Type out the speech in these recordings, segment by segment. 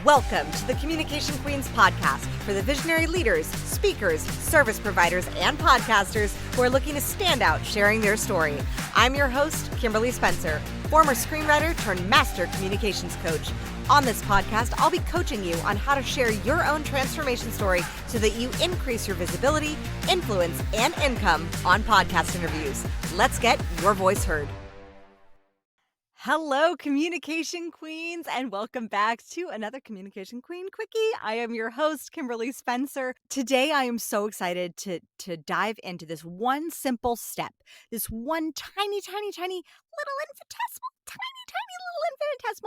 Welcome to the Communication Queens podcast for the visionary leaders, speakers, service providers, and podcasters who are looking to stand out sharing their story. I'm your host, Kimberly Spencer, former screenwriter turned master communications coach. On this podcast, I'll be coaching you on how to share your own transformation story so that you increase your visibility, influence, and income on podcast interviews. Let's get your voice heard. Hello, Communication Queens, and welcome back to another Communication Queen Quickie. I am your host, Kimberly Spencer. Today, I am so excited to dive into this one simple step, this one tiny infinitesimal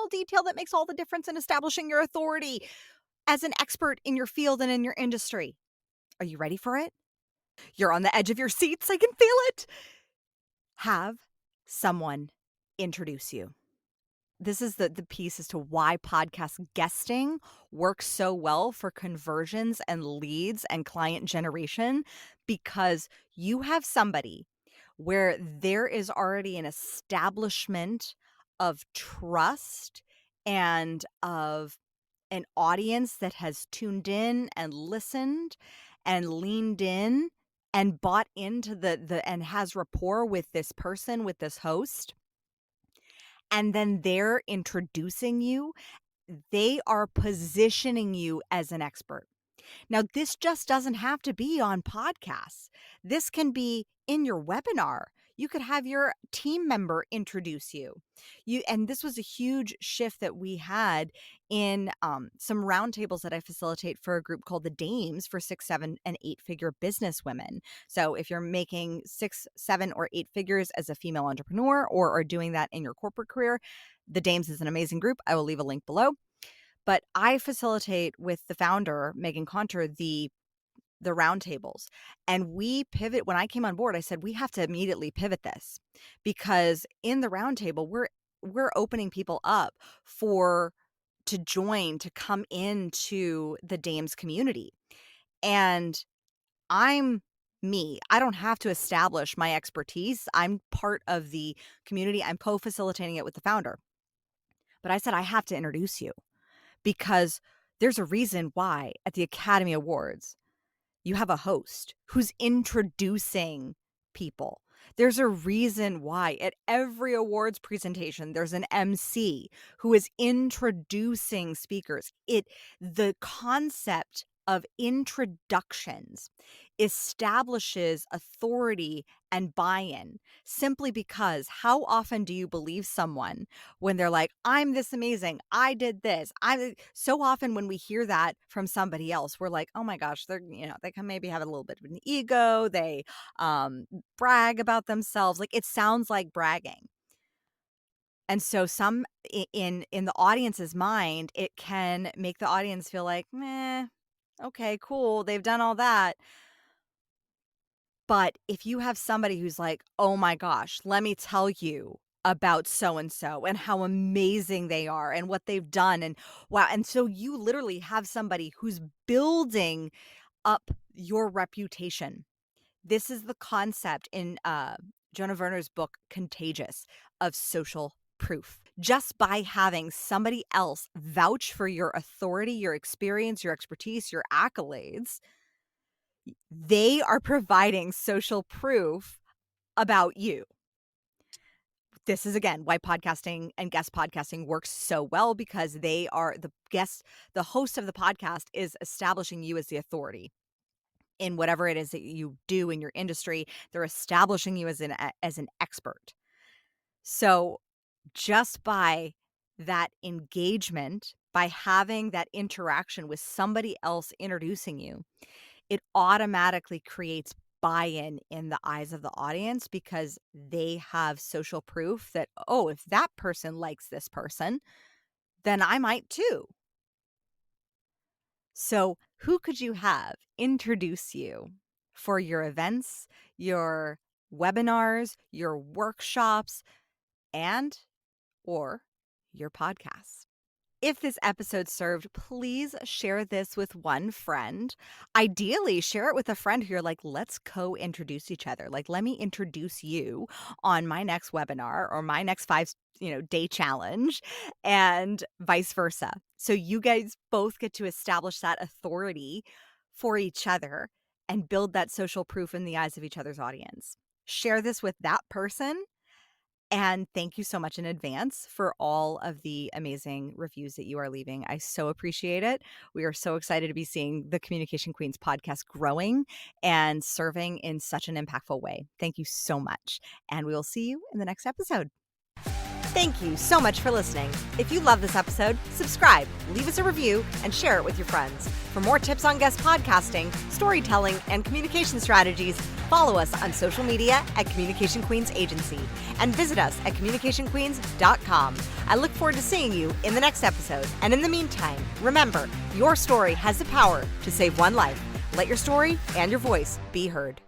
detail that makes all the difference in establishing your authority as an expert in your field and in your industry. Are you ready for it? You're on the edge of your seats. I can feel it. Have someone introduce you. This is the piece as to why podcast guesting works so well for conversions and leads and client generation, because you have somebody where there is already an establishment of trust and of an audience that has tuned in and listened and leaned in and bought into the and has rapport with this person, with this host. And then they're introducing you. They are positioning you as an expert. Now, this just doesn't have to be on podcasts. This can be in your webinar. You could have your team member introduce you. And this was a huge shift that we had in some roundtables that I facilitate for a group called the Dames for 6, 7, and 8-figure business women. So if you're making 6, 7, or 8 figures as a female entrepreneur or are doing that in your corporate career, the Dames is an amazing group. I will leave a link below. But I facilitate with the founder, Megan Conter, the roundtables. And we pivot. When I came on board, I said, we have to immediately pivot this, because in the roundtable, we're opening people up to join, to come into the Dames community. And I'm me. I don't have to establish my expertise. I'm part of the community. I'm co-facilitating it with the founder. But I said, I have to introduce you, because there's a reason why at the Academy Awards, you have a host who's introducing people. There's a reason why at every awards presentation, there's an MC who is introducing speakers. The concept of introductions establishes authority and buy-in, simply because how often do you believe someone when they're like, I'm this amazing, I did this. So often when we hear that from somebody else, we're like, oh my gosh, they can maybe have a little bit of an ego. They brag about themselves. Like, it sounds like bragging. And so some in the audience's mind, it can make the audience feel like, meh, okay, cool, they've done all that. But if you have somebody who's like, oh my gosh, let me tell you about so-and-so and how amazing they are and what they've done, and wow. And so you literally have somebody who's building up your reputation. This is the concept in Jonah Verner's book, Contagious, of social proof. Just by having somebody else vouch for your authority, your experience, your expertise, your accolades, they are providing social proof about you. This is, again, why podcasting and guest podcasting works so well, because they are the host of the podcast is establishing you as the authority in whatever it is that you do in your industry. They're establishing you as an expert. So just by that engagement, by having that interaction with somebody else introducing you, it automatically creates buy-in in the eyes of the audience, because they have social proof that, oh, if that person likes this person, then I might too. So who could you have introduce you for your events, your webinars, your workshops, and or your podcast? If this episode served, please share this with one friend. Ideally, share it with a friend who you're like, let's co-introduce each other. Like, let me introduce you on my next webinar or my next 5-day challenge, and vice versa. So you guys both get to establish that authority for each other and build that social proof in the eyes of each other's audience. Share this with that person. And thank you so much in advance for all of the amazing reviews that you are leaving. I so appreciate it. We are so excited to be seeing the Communication Queens podcast growing and serving in such an impactful way. Thank you so much. And we will see you in the next episode. Thank you so much for listening. If you love this episode, subscribe, leave us a review, and share it with your friends. For more tips on guest podcasting, storytelling, and communication strategies, follow us on social media at Communication Queens Agency and visit us at communicationqueens.com. I look forward to seeing you in the next episode. And in the meantime, remember, your story has the power to save one life. Let your story and your voice be heard.